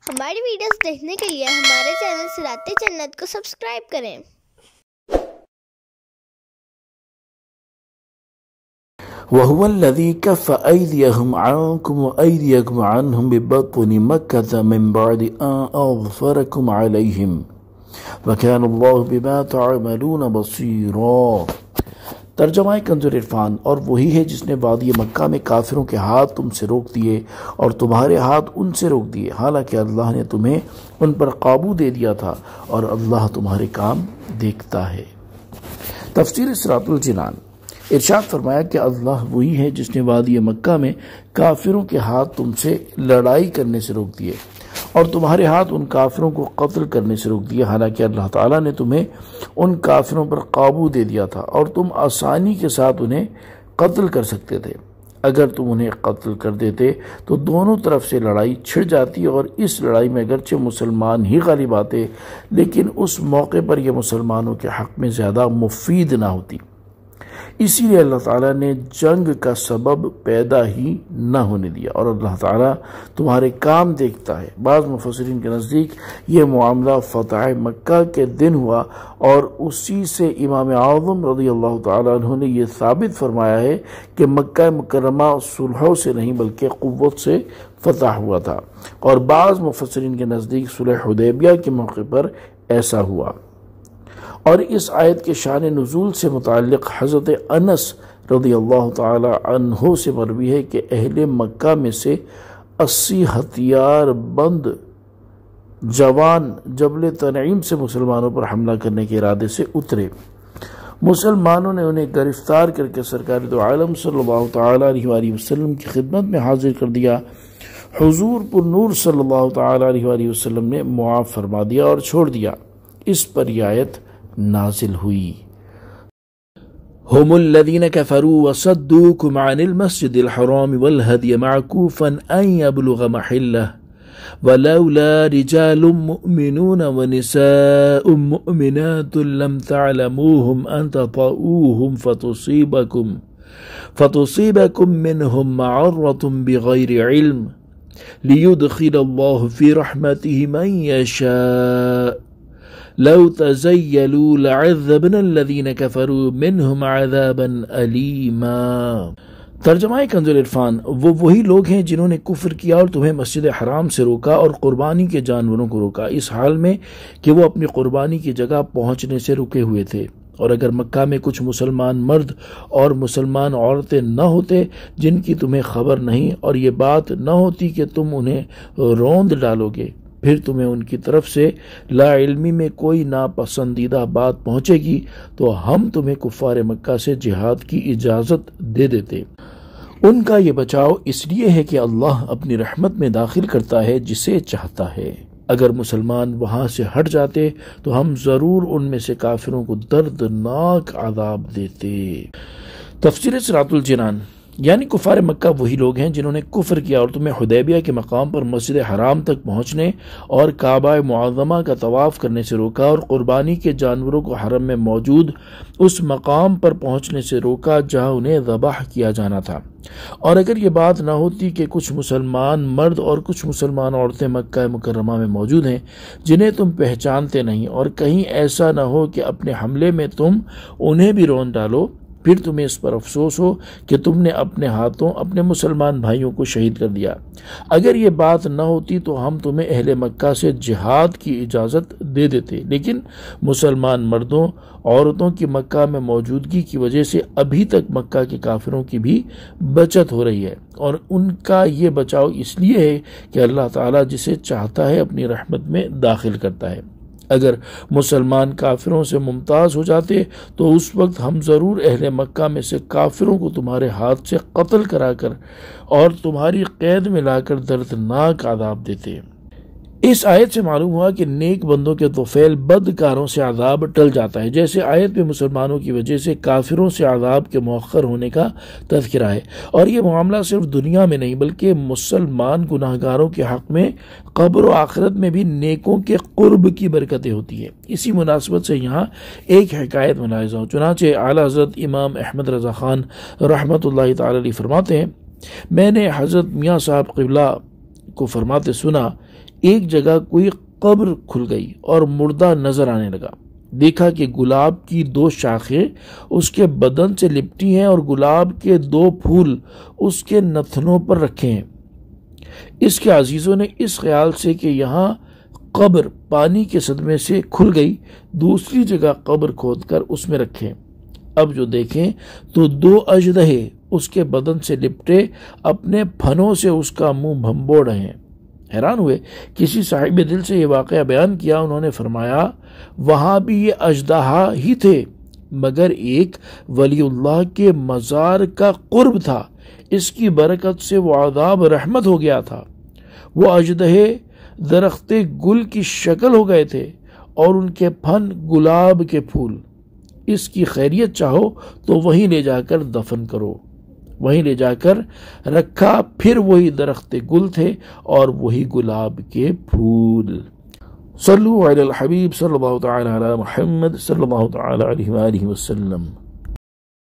ہماری ویڈیوز دیکھنے کے لیے ہمارے چینل صراط جنت کو سبسکرائب کریں۔ وهو الذي كف أيديهم عنكم وأيديكم عنهم ببطن مكة من بعد أن أظفركم عليهم وكان الله بما تعملون بصيرا۔ ترجمہ کنز العرفان۔ اور وہی ہے جس نے وادی مکہ میں کافروں کے ہاتھ تم سے روک دیے اور تمہارے ہاتھ ان سے روک دیے، حالانکہ اللہ نے تمہیں ان پر قابو دے دیا تھا اور اللہ تمہارے کام دیکھتا ہے۔ تفسیر صراط الجنان۔ ارشاد فرمایا کہ اللہ وہی ہے جس نے وادی مکہ میں کافروں کے ہاتھ تم سے لڑائی کرنے سے روک دیے اور تمہارے ہاتھ ان کافروں کو قتل کرنے سے روک دیے، حالانکہ اللہ تعالیٰ نے تمہیں ان کافروں پر قابو دے دیا تھا اور تم آسانی کے ساتھ انہیں قتل کر سکتے تھے۔ اگر تم انہیں قتل کر دیتے تو دونوں طرف سے لڑائی چھڑ جاتی اور اس لڑائی میں اگرچہ مسلمان ہی غالب آتے، لیکن اس موقع پر یہ مسلمانوں کے حق میں زیادہ مفید نہ ہوتی۔ اسی لیے اللہ تعالیٰ نے جنگ کا سبب پیدا ہی نہ ہونے دیا اور اللہ تعالیٰ تمہارے کام دیکھتا ہے۔ بعض مفسرین کے نزدیک یہ معاملہ فتح مکہ کے دن ہوا اور اسی سے امام اعظم رضی اللہ تعالیٰ عنہ نے یہ ثابت فرمایا ہے کہ مکہ مکرمہ صلحوں سے نہیں بلکہ قوت سے فتح ہوا تھا، اور بعض مفسرین کے نزدیک صلح حدیبیہ کے موقع پر ایسا ہوا۔ اور اس آیت کے شان نزول سے متعلق حضرت انس رضی اللہ تعالی عنہ سے مروی ہے کہ اہل مکہ میں سے 80 ہتھیار بند جوان جبل تنعیم سے مسلمانوں پر حملہ کرنے کے ارادے سے اترے۔ مسلمانوں نے انہیں گرفتار کر کے سرکار دو عالم صلی اللہ تعالی علیہ وآلہ وسلم کی خدمت میں حاضر کر دیا۔ حضور پر نور صلی اللہ تعالی علیہ وآلہ وسلم نے معاف فرما دیا اور چھوڑ دیا۔ اس پر یہ آیت نازل ہوئی۔ هم الذين كفروا وصدوكم عن المسجد الحرام والهدي معكوفا أن يبلغ محله ولولا رجال مؤمنون ونساء مؤمنات لم تعلموهم أن تطؤوهم فتصيبكم منهم معرة بغير علم ليدخل الله في رحمته من يشاء لو تزيلوا لعذبنا الذين كفروا منهم عذابا أليما۔ ترجمہ کنز العرفان۔ وہ وہی لوگ ہیں جنہوں نے کفر کیا اور تمہیں مسجد حرام سے روکا اور قربانی کے جانوروں کو روکا، اس حال میں کہ وہ اپنی قربانی کی جگہ پہنچنے سے رکے ہوئے تھے۔ اور اگر مکہ میں کچھ مسلمان مرد اور مسلمان عورتیں نہ ہوتے جن کی تمہیں خبر نہیں اور یہ بات نہ ہوتی کہ تم انہیں روند ڈالو گے، پھر تمہیں ان کی طرف سے لا علمی میں کوئی ناپسندیدہ بات پہنچے گی تو ہم تمہیں کفار مکہ سے جہاد کی اجازت دے دیتے۔ ان کا یہ بچاؤ اس لیے ہے کہ اللہ اپنی رحمت میں داخل کرتا ہے جسے چاہتا ہے۔ اگر مسلمان وہاں سے ہٹ جاتے تو ہم ضرور ان میں سے کافروں کو دردناک عذاب دیتے۔ تفسیر صراط الجنان۔ یعنی کفار مکہ وہی لوگ ہیں جنہوں نے کفر کیا اور تمہیں حدیبیہ کے مقام پر مسجد حرام تک پہنچنے اور کعبہ معظمہ کا طواف کرنے سے روکا اور قربانی کے جانوروں کو حرم میں موجود اس مقام پر پہنچنے سے روکا جہاں انہیں ذبح کیا جانا تھا۔ اور اگر یہ بات نہ ہوتی کہ کچھ مسلمان مرد اور کچھ مسلمان عورتیں مکہ مکرمہ میں موجود ہیں جنہیں تم پہچانتے نہیں، اور کہیں ایسا نہ ہو کہ اپنے حملے میں تم انہیں بھی رون ڈالو، پھر تمہیں اس پر افسوس ہو کہ تم نے اپنے ہاتھوں اپنے مسلمان بھائیوں کو شہید کر دیا۔ اگر یہ بات نہ ہوتی تو ہم تمہیں اہل مکہ سے جہاد کی اجازت دے دیتے، لیکن مسلمان مردوں عورتوں کی مکہ میں موجودگی کی وجہ سے ابھی تک مکہ کے کافروں کی بھی بچت ہو رہی ہے، اور ان کا یہ بچاؤ اس لیے ہے کہ اللہ تعالیٰ جسے چاہتا ہے اپنی رحمت میں داخل کرتا ہے۔ اگر مسلمان کافروں سے ممتاز ہو جاتے تو اس وقت ہم ضرور اہل مکہ میں سے کافروں کو تمہارے ہاتھ سے قتل کرا کر اور تمہاری قید میں لا کر دردناک عذاب دیتے۔ اس آیت سے معلوم ہوا کہ نیک بندوں کے طفیل بدکاروں سے عذاب ٹل جاتا ہے، جیسے آیت میں مسلمانوں کی وجہ سے کافروں سے عذاب کے مؤخر ہونے کا تذکرہ ہے، اور یہ معاملہ صرف دنیا میں نہیں بلکہ مسلمان گناہگاروں کے حق میں قبر و آخرت میں بھی نیکوں کے قرب کی برکتیں ہوتی ہیں۔ اسی مناسبت سے یہاں ایک حکایت ملاحظہ ہو، چنانچہ اعلیٰ حضرت امام احمد رضا خان رحمۃ اللہ تعالی علیہ فرماتے ہیں، میں نے حضرت میاں صاحب قبلہ کو فرماتے سنا ایک جگہ کوئی قبر کھل گئی اور مردہ نظر آنے لگا۔ دیکھا کہ گلاب کی 2 شاخیں اس کے بدن سے لپٹی ہیں اور گلاب کے 2 پھول اس کے نتنوں پر رکھے ہیں۔ اس کے عزیزوں نے اس خیال سے کہ یہاں قبر پانی کے صدمے سے کھل گئی، دوسری جگہ قبر کھود کر اس میں رکھے۔ اب جو دیکھیں تو 2 اژدہے اس کے بدن سے لپٹے اپنے پھنوں سے اس کا منہ بھنبوڑ رہے ہیں۔ حیران ہوئے، کسی صاحب دل سے یہ واقعہ بیان کیا۔ انہوں نے فرمایا وہاں بھی یہ اژدہا ہی تھے، مگر ایک ولی اللہ کے مزار کا قرب تھا، اس کی برکت سے وہ عذاب رحمت ہو گیا تھا۔ وہ اژدہے درخت گل کی شکل ہو گئے تھے اور ان کے پھن گلاب کے پھول۔ اس کی خیریت چاہو تو وہیں لے جا کر دفن کرو۔ وہیں لے جا کر رکھا، پھر وہی درخت گل تھے اور وہی گلاب کے پھول۔ صلو علی الحبیب صلی اللہ تعالی علی محمد صلی اللہ تعالی علیہ وآلہ وسلم۔